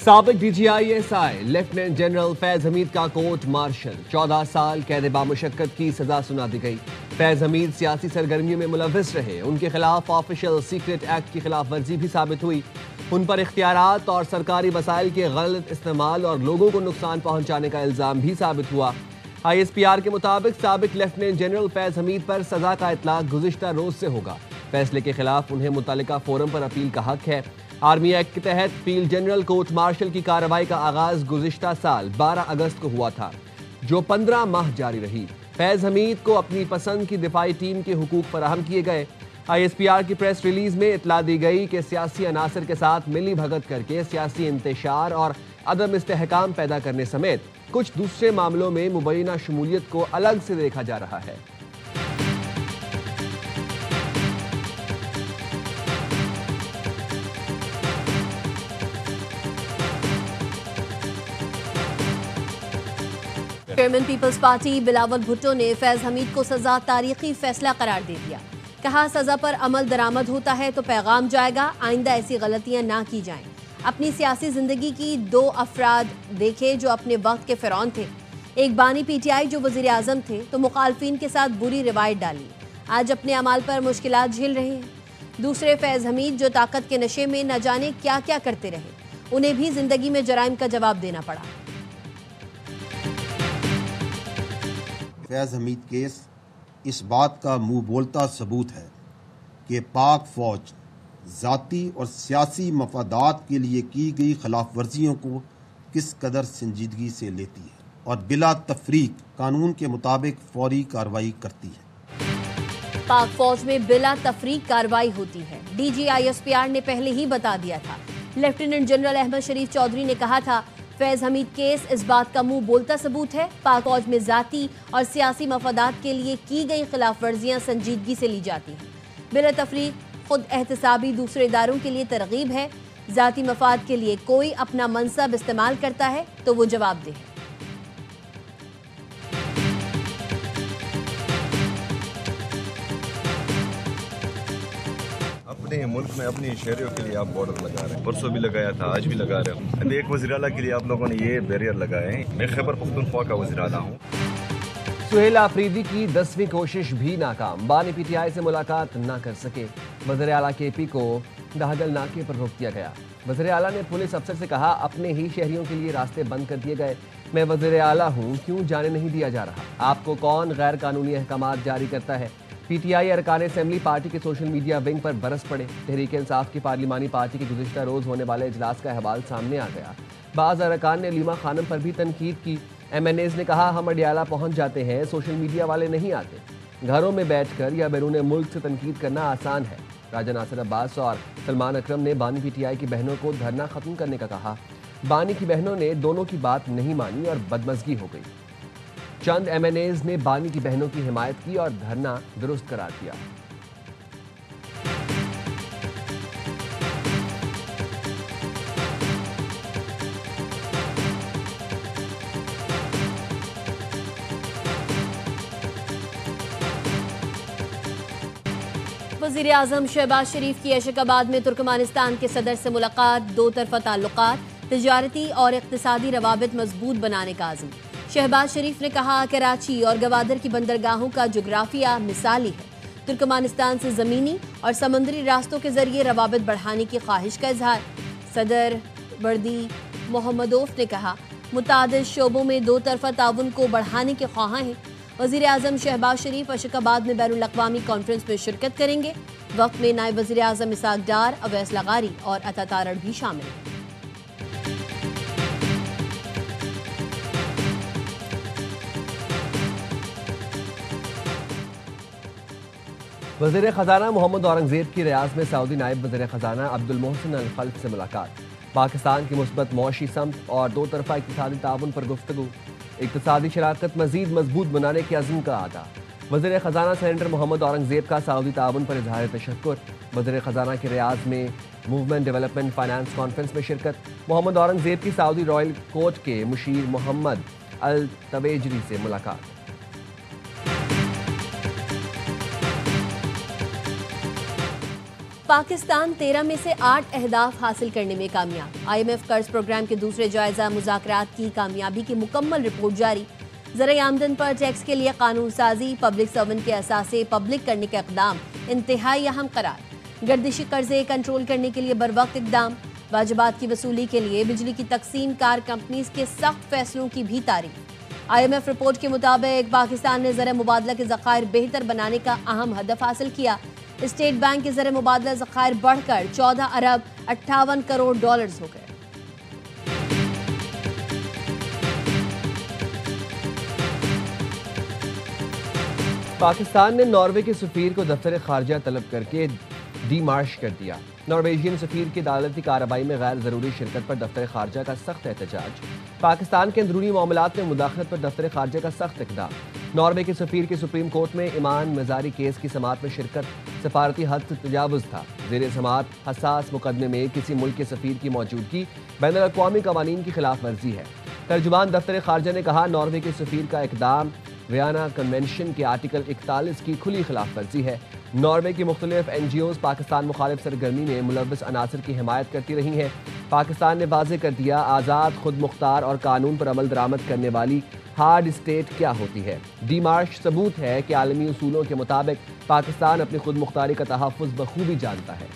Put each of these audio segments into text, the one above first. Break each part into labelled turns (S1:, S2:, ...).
S1: साबिक DGISI lieutenant general Faiz Hamid का court martial 14 साल कैद बामुशक्कत की सजा सुना दी गई। फैज हमीद सियासी सरगर्मियों में मुलविस रहे। उनके खिलाफ ऑफिशियल सीक्रेट एक्ट की खिलाफ वर्जी भी साबित हुई। उन पर इख्तियारात और सरकारी वसाइल के गलत इस्तेमाल और लोगों को नुकसान पहुंचाने का इल्जाम भी साबित हुआ। ISPR के मुताबिक साबिक लेफ्टिनेंट जनरल फैज हमीद पर सजा का इतलाक गुज़िश्ता रोज से होगा। फैसले के खिलाफ उन्हें मुतल्लिका फोरम पर अपील का हक है। आर्मी एक्ट के तहत फील्ड जनरल कोर्ट मार्शल की कार्रवाई का आगाज गुज़िश्ता साल 12 अगस्त को हुआ था, जो 15 माह जारी रही। फैज हमीद को अपनी पसंद की दिफाई टीम के हुकूक फराहम किए गए। ISPR की प्रेस रिलीज में इतला दी गई कि सियासी अनासर के साथ मिली भगत करके सियासी इंतशार और अदम इस्तेहकाम पैदा करने समेत कुछ दूसरे मामलों में मुबैना शमूलियत को अलग से देखा जा रहा है।
S2: चेयरमैन पीपल्स पार्टी बिलावल भुट्टो ने फैज हमीद को सजा तारीखी फैसला करार दे दिया। कहा, सजा पर अमल दरामद होता है तो पैगाम जाएगा, आइंदा ऐसी गलतियां ना की जाएं। अपनी सियासी जिंदगी की 2 अफराद देखे जो अपने वक्त के फिरौन थे। एक बानी PTI जो वजीर आजम थे तो मुखालफिन के साथ बुरी रिवायत डाली, आज अपने अमाल पर मुश्किलात झेल रहे हैं। दूसरे फैज हमीद जो ताकत के नशे में न जाने क्या क्या करते रहे, उन्हें भी जिंदगी में जराइम का जवाब देना पड़ा।
S3: फैज हमीद केस इस बात का मुंह बोलता सबूत है कि पाक फौज ज़ाती और सियासी मफादात के लिए की गई खिलाफ वर्जियों को किस कदर संजीदगी से लेती है और बिला तफरीक कानून के मुताबिक फौरी कार्रवाई करती है।
S2: पाक फौज में बिला तफरीक कार्रवाई होती है। DG ISPR ने पहले ही बता दिया था। लेफ्टिनेंट जनरल अहमद शरीफ चौधरी ने कहा था, फैज हमीद केस इस बात का मुंह बोलता सबूत है, पाक फौज में जाती और सियासी मफादात के लिए की गई खिलाफ वर्जियां संजीदगी से ली जाती हैं। बिला तफरीक खुद एहतसाबी दूसरे इदारों के लिए तरगीब है। जाती मफाद के लिए कोई अपना मनसब इस्तेमाल करता है तो वो जवाबदेह है।
S4: अपने मुल्क में अपनी शहरियों के लिए आप बॉर्डर लगा रहे हैं, परसों भी लगाया था, आज भी लगा रहे हो। एक वज़ीर आला के लिए आप लोगों ने ये बैरियर लगाए हैं। मैं खैबर पख्तूनख्वा का वज़ीर आला हूँ।
S1: सुहेल आफरीदी की 10वीं कोशिश भी नाकाम। बानी PTI से मुलाकात न कर सके। वज़ीर आला KP को दहगल नाके पर रोक दिया गया। वज़ीर आला ने पुलिस अफसर से कहा, अपने ही शहरियों के लिए रास्ते बंद कर दिए गए। मैं वज़ीर आला हूँ, क्यों जाने नहीं दिया जा रहा? आपको कौन गैर कानूनी अहकामात जारी करता है? PTI अरकान असेंबली पार्टी के सोशल मीडिया विंग पर बरस पड़े। तहरीक इंसाफ की पार्लिमानी पार्टी के गुज़िश्ता रोज़ होने वाले इजलास का अहवाल सामने आ गया। बाज़ अरकान ने लीमा खानम पर भी तनकीद की। MNAs ने कहा, हम अडियाला पहुंच जाते हैं, सोशल मीडिया वाले नहीं आते। घरों में बैठकर या बैरून मुल्क से तनकीद करना आसान है। राजा नासिर अब्बास और सलमान अकरम ने बानी PTI की बहनों को धरना खत्म करने का कहा। बानी की बहनों ने दोनों की बात नहीं मानी और बदमज़गी हो गई। चंद MNAs ने बानी की बहनों की हिमायत की और धरना दुरुस्त करार दिया।
S2: वज़ीर आज़म शहबाज शरीफ की ऐशकाबाद में तुर्कमानिस्तान के सदर से मुलाकात। 2 तरफ़ा ताल्लुकात, तिजारती और इक़्तिसादी रवाबित मजबूत बनाने का आज़म। शहबाज शरीफ ने कहा, कराची और गवादर की बंदरगाहों का जोग्राफिया मिसाली है। तुर्कमानिस्तान से ज़मीनी और समुद्री रास्तों के जरिए रवाबित बढ़ाने की ख्वाहिश का इजहार। सदर बर्दी मोहम्मदोफ ने कहा, मुतादिद शोबों में 2 तरफ़ा ताउन को बढ़ाने के ख्वाहां हैं। वज़ीर आज़म शहबाज शरीफ ऐशकाबाद में बैनुल अक़वामी कॉन्फ्रेंस में शिरकत करेंगे। वक्त में नायब वज़ीर आज़म इसाक डार, अवैस लगारी और अता तारड़ भी शामिल हैं।
S1: वज़ीर ख़ज़ाना मोहम्मद औरंगज़ेब की रियाज़ में सऊदी नायब वज़ीर ख़ज़ाना अब्दुल मोहसिन अल खल्फ़ से मुलाकात। पाकिस्तान की मुस्बत मौशी समत और 2 तरफ़ा इक़्तिसादी ताउन पर गुफ्तगू। इक़्तिसादी शराकत मज़ीद मजबूत बनाने के अज़्म का आदा। वज़ीर ख़ज़ाना सेनेटर मोहम्मद औरंगज़ेब का सऊदी ताउन पर इज़हार तशक्कुर। वज़ीर ख़ज़ाना की रियाज़ में मूवमेंट डेवलपमेंट फाइनेंस कॉन्फ्रेंस में शिरकत। मोहम्मद औरंगज़ेब की सऊदी रॉयल कोर्ट के मुशीर मोहम्मद अल तवेजरी से मुलाकात।
S2: पाकिस्तान 13 में से 8 अहदाफ हासिल करने में कामयाब। IMF कर्ज प्रोग्राम के दूसरे जायजा मुज़ाकरात की कामयाबी की मुकम्मल रिपोर्ट जारी। ज़राए आमदन पर टैक्स के लिए कानून साजी, पब्लिक सर्वेंट के असासे पब्लिक करने का इक़दाम इंतहाई अहम करार। गर्दिशी कर्जे कंट्रोल करने के लिए बरवक्त इक़दाम। वाजिबात की वसूली के लिए बिजली की तकसीम कार कंपनीज के सख्त फैसलों की भी तारीफ। IMF रिपोर्ट के मुताबिक पाकिस्तान ने ज़र मुबादला के ज़खायर बेहतर बनाने का अहम हदफ हासिल किया। स्टेट बैंक के ज़र मुबादला ज़खायर बढ़कर 14 अरब 58 करोड़ डॉलर्स हो गए।
S1: पाकिस्तान ने नॉर्वे के सफीर को दफ्तर खारजा तलब करके डीमार्श कर दिया। नॉर्वेजियन सफीर की अदालती कार्रवाई में गैर जरूरी शिरकत पर दफ्तर खारजा का सख्त एहतजाज। पाकिस्तान के अंदरूनी मामलात में मुदाखलत पर दफ्तर खारजा का सख्त इक़दाम। नॉर्वे के सफीर की सुप्रीम कोर्ट में ईमान मजारी केस की समाअत में शिरकत सफारती हद से तजावुज था। ज़ेर समाअत हसास मुकदमे में किसी मुल्क के सफीर की मौजूदगी बैनुल-अक़वामी कवानीन की खिलाफ वर्जी है। तर्जुमान दफ्तर खारजा ने कहा, नॉर्वे के सफीर का इक़दाम वियना कन्वेंशन के आर्टिकल 41 की खुली खिलाफ वर्जी है। नॉर्वे की मुख्तलिफ NGOs पाकिस्तान मुखालिफ सरगर्मी में मुलव्वस अनासर की हिमायत करती रही हैं। पाकिस्तान ने वाज़ेह कर दिया, आज़ाद, खुद मुख्तार और कानून पर अमल दरामद करने वाली हार्ड स्टेट क्या होती है। डीमार्श सबूत है कि आलमी उसूलों के मुताबिक पाकिस्तान अपनी खुद मुख्तारी का तहफ़्फ़ुज़ बखूबी जानता है।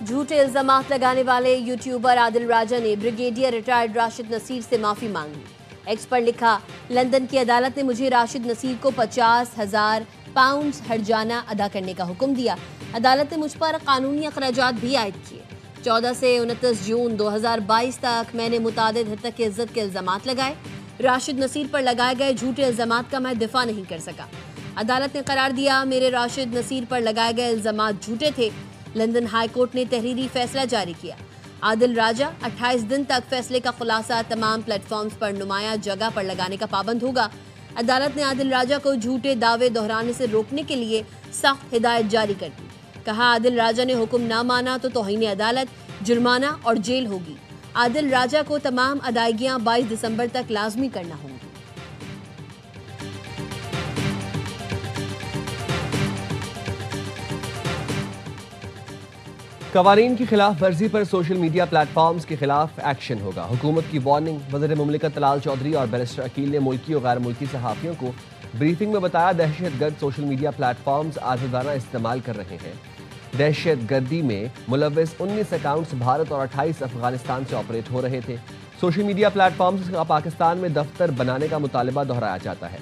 S2: झूठे इल्जामात लगाने वाले यूट्यूबर आदिल राजा ने ब्रिगेडियर रिटायर्ड राशिद नसीर से माफी मांगी। एक्स पर लिखा, लंदन की अदालत ने मुझे राशिद नसीर को 50,000 पाउंड हर्जाना अदा करने का हुक्म दिया। अदालत ने मुझ पर कानूनी अखराजात भी आयद किए। 14 से 29 जून 2022 तक मैंने मुतादिद हद तक इज्जत के इल्जामात लगाए। राशिद नसीर पर लगाए गए झूठे इल्जामात का मैं दिफा नहीं कर सका। अदालत ने करार दिया, मेरे राशिद नसीर पर लगाए गए इल्जामात झूठे थे। लंदन हाई कोर्ट ने तहरीरी फैसला जारी किया। आदिल राजा 28 दिन तक फैसले का खुलासा तमाम प्लेटफॉर्म्स पर नुमाया जगह पर लगाने का पाबंद होगा। अदालत ने आदिल राजा को झूठे दावे दोहराने से रोकने के लिए सख्त हिदायत जारी कर दी। कहा, आदिल राजा ने हुक्म ना माना तो तौहीन अदालत, जुर्माना और जेल होगी। आदिल राजा को तमाम अदायगियां 22 दिसंबर तक लाजमी करना होंगी।
S1: कवानीन की खिलाफ वर्जी पर सोशल मीडिया प्लेटफॉर्म्स के खिलाफ एक्शन होगा। हुकूमत की वार्निंग। वज़ीर मुमलिकत तलाल चौधरी और बैरिस्टर अकील ने मुल्की और गैर मुल्की सहाफ़ियों को ब्रीफिंग में बताया, दहशतगर्द सोशल मीडिया प्लेटफॉर्म्स आज़ादाना इस्तेमाल कर रहे हैं। दहशत गर्दी में मुलव्वस 19 अकाउंट्स भारत और 28 अफगानिस्तान से ऑपरेट हो रहे थे। सोशल मीडिया प्लेटफॉर्म्स का पाकिस्तान में दफ्तर बनाने का मुतालबा दोहराया जाता है।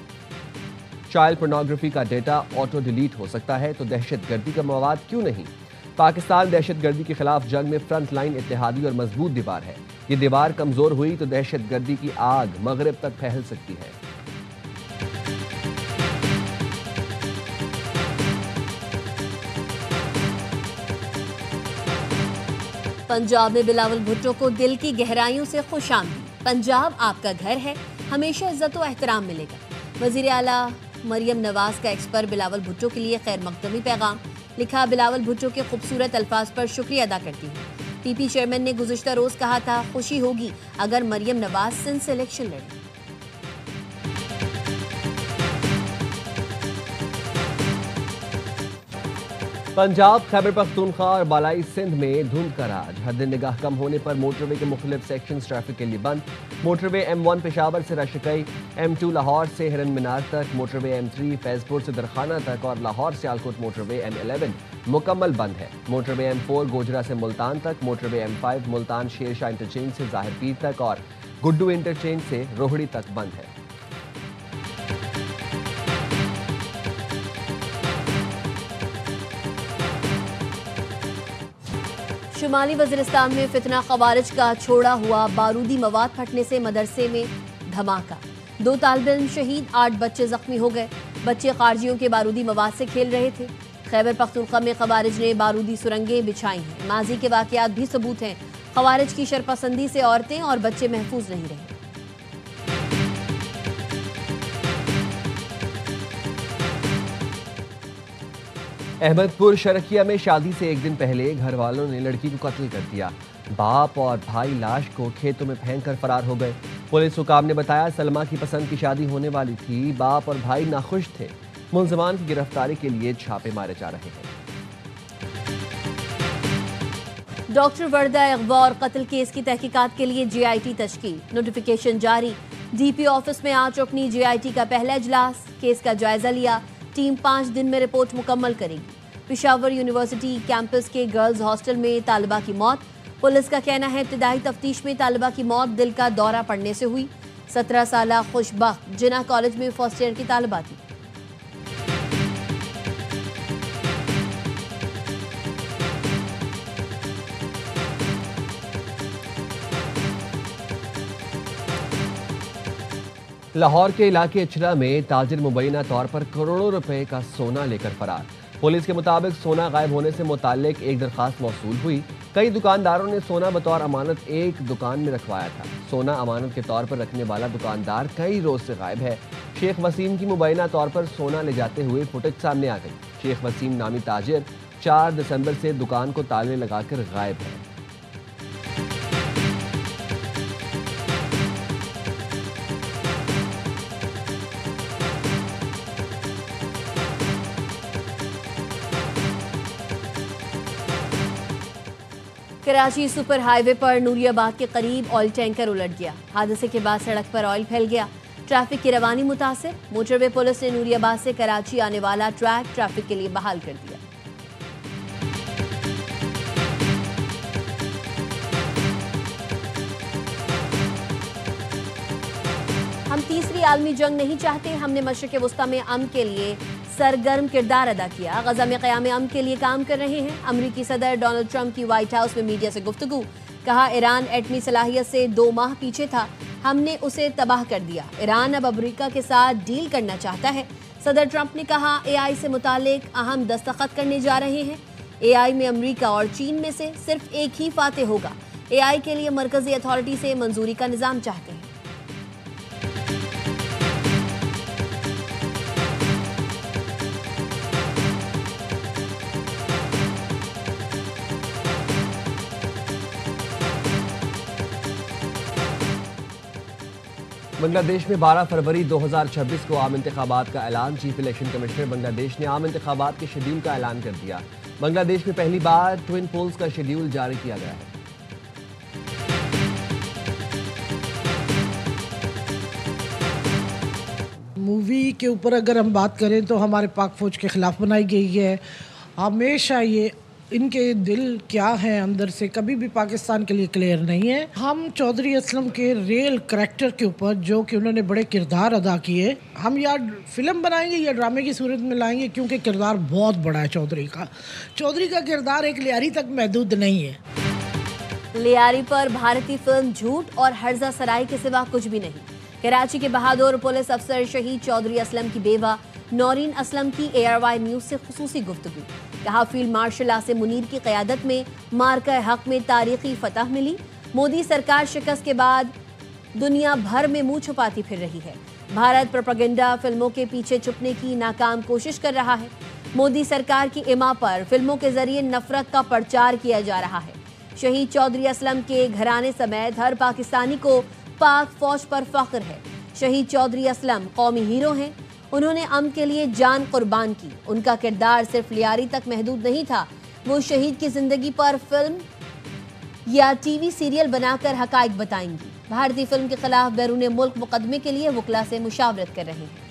S1: चाइल्ड पोर्नोग्राफी का डेटा ऑटो डिलीट हो सकता है तो दहशत गर्दी का मवाद क्यों नहीं। पाकिस्तान दहशत गर्दी के खिलाफ जंग में फ्रंट लाइन इत्तेहादी और मजबूत दीवार है। ये दीवार कमजोर हुई तो दहशत गर्दी की आग मगरिब तक फैल सकती है।
S2: पंजाब में बिलावल भुट्टो को दिल की गहराइयों से खुशामदीद। पंजाब आपका घर है, हमेशा इज्जत और एहतराम मिलेगा। वजीर आला मरियम नवाज का एक्स पर बिलावल भुट्टो के लिए खैर मकदमी पैगाम। लिखा, बिलावल भुट्टो के खूबसूरत अल्फाज पर शुक्रिया अदा करती हूँ। पीपी चेयरमैन ने गुज़िश्ता रोज कहा था, खुशी होगी अगर मरियम नवाज सिंध से इलेक्शन लड़े।
S1: पंजाब, खैबर पख्तूनख्वा और बालाई सिंध में धुंध का राज। हद निगाह कम होने पर मोटरवे के मुख्तलिफ सेक्शंस ट्रैफिक के लिए बंद। मोटरवे M1 पेशावर से रशकई, M2 लाहौर से हिरन मीनार तक, मोटरवे M3 फैजपुर से दरखाना तक और लाहौर से आलकोट मोटरवे M11 मुकम्मल बंद है। मोटरवे M4 गोजरा से मुल्तान तक, motorway M5 Multan Sher Shah interchange से जाहिर पीर तक और गुड्डू इंटरचेंज से रोहड़ी तक बंद है।
S2: शुमाली वज़ीरिस्तान में फितना ख़वारिज का छोड़ा हुआ बारूदी मवाद फटने से मदरसे में धमाका। 2 तालिब इल्म शहीद, 8 बच्चे जख्मी हो गए। बच्चे खारजियों के बारूदी मवाद से खेल रहे थे। खैबर पख्तूनख्वा में ख़वारिज ने बारूदी सुरंगें बिछाई हैं। माजी के वाक़यात भी सबूत हैं। ख़वारिज की शरपसंदी से औरतें और बच्चे महफूज नहीं रहे।
S1: अहमदपुर शरकिया में शादी से एक दिन पहले घर वालों ने लड़की को कत्ल कर दिया। बाप और भाई लाश को खेतों में फेंककर फरार हो गए। पुलिस हुकाम ने बताया सलमा की पसंद की शादी होने वाली थी। बाप और भाई नाखुश थे। मुलजमान की गिरफ्तारी के लिए छापे मारे जा रहे हैं।
S2: डॉक्टर वर्दा अगवा और कत्ल केस की तहकीकात के लिए JIT तश्कील, नोटिफिकेशन जारी। DP ऑफिस में आज रुकनी JIT का पहला इजलास, केस का जायजा लिया। टीम 5 दिन में रिपोर्ट मुकम्मल करेगी। पेशावर यूनिवर्सिटी कैंपस के गर्ल्स हॉस्टल में तालिबा की मौत। पुलिस का कहना है इब्तिदाई तफ्तीश में तालिबा की मौत दिल का दौरा पड़ने से हुई। 17 साला खुशबख्त जिन्ना कॉलेज में फर्स्ट ईयर की तालिबा थी।
S1: लाहौर के इलाके अचरा में ताजिर मुबैना तौर पर करोड़ों रुपए का सोना लेकर फरार। पुलिस के मुताबिक सोना गायब होने से मुताल्लिक एक दरखास्त मौसूल हुई। कई दुकानदारों ने सोना बतौर अमानत एक दुकान में रखवाया था। सोना अमानत के तौर पर रखने वाला दुकानदार कई रोज से गायब है। शेख वसीम की मुबैना तौर पर सोना ले जाते हुए फुटेज सामने आ गई। शेख वसीम नामी ताजिर 4 दिसंबर से दुकान को ताले लगाकर गायब है।
S2: कराची सुपर हाईवे पर नूरियाबाद के करीब ऑयल टैंकर उलट गया। हादसे के बाद सड़क पर ऑयल फैल गया। ट्रैफिक की रवानी मुतासिर। मोटरवे पुलिस ने नूरियाबाद से कराची आने वाला ट्रैक ट्रैफिक के लिए बहाल कर दिया। हम तीसरी आलमी जंग नहीं चाहते। हमने मशरिक़ वस्ता में अमन के लिए सरगर्म किरदार अदा किया। गजा में क़याम अमन के लिए काम कर रहे हैं। अमरीकी सदर डोनाल्ड ट्रंप की व्हाइट हाउस में मीडिया से गुफ्तगू। कहा ईरान एटमी सलाहियत से 2 माह पीछे था, हमने उसे तबाह कर दिया। ईरान अब अमरीका के साथ डील करना चाहता है। सदर ट्रंप ने कहा AI से मुतालिक अहम दस्तखत करने जा रहे हैं। AI में अमरीका और चीन में से सिर्फ एक ही फाते होगा। AI के लिए मरकजी अथॉरिटी से मंजूरी का निज़ाम चाहते हैं।
S1: बांग्लादेश में 12 फरवरी 2026 को आम इंतखाबात का ऐलान। चीफ इलेक्शन कमिश्नर बांग्लादेश ने आम इंतखाबात के शेड्यूल का ऐलान कर दिया। बांग्लादेश में पहली बार ट्विन पोल्स का शेड्यूल जारी किया गया है।
S5: मूवी के ऊपर अगर हम बात करें तो हमारे पाक फौज के ख़िलाफ़ बनाई गई है। हमेशा ये इनके दिल क्या है अंदर से कभी भी पाकिस्तान के लिए क्लियर नहीं है। हम चौधरी असलम के रियल करैक्टर के ऊपर जो कि उन्होंने बड़े किरदार अदा किए, हम या फिल्म बनाएंगे या ड्रामे की सूरत में लाएंगे, क्योंकि किरदार बहुत बड़ा है चौधरी का। चौधरी का किरदार एक लियारी तक महदूद नहीं है।
S2: लियारी पर भारतीय फिल्म झूठ और हर्जा सराय के सिवा कुछ भी नहीं। कराची के बहादुर पुलिस अफसर शहीद चौधरी असलम की बेवा नौरीन असलम की ARY न्यूज़ से खुसूसी गुफ्तगू। कहा फील्ड मार्शल आसिम मुनीर की क़यादत में मार्का हक में तारीखी फतह मिली। मोदी सरकार शिकस्त के बाद दुनिया भर में मुंह छुपाती फिर रही है। भारत प्रोपेगेंडा फिल्मों के पीछे छुपने की नाकाम कोशिश कर रहा है। मोदी सरकार की इमा पर फिल्मों के जरिए नफरत का प्रचार किया जा रहा है। शहीद चौधरी असलम के घराने समेत हर पाकिस्तानी को पाक फौज पर फख्र है। शहीद चौधरी असलम कौमी हीरो हैं। उन्होंने अमन के लिए जान कुर्बान की। उनका किरदार सिर्फ लियारी तक महदूद नहीं था। वो शहीद की जिंदगी पर फिल्म या TV सीरियल बनाकर हकाइक बताएंगी। भारतीय फिल्म के खिलाफ बैरून मुल्क मुकदमे के लिए वकला से मुशावरत कर रहे हैं।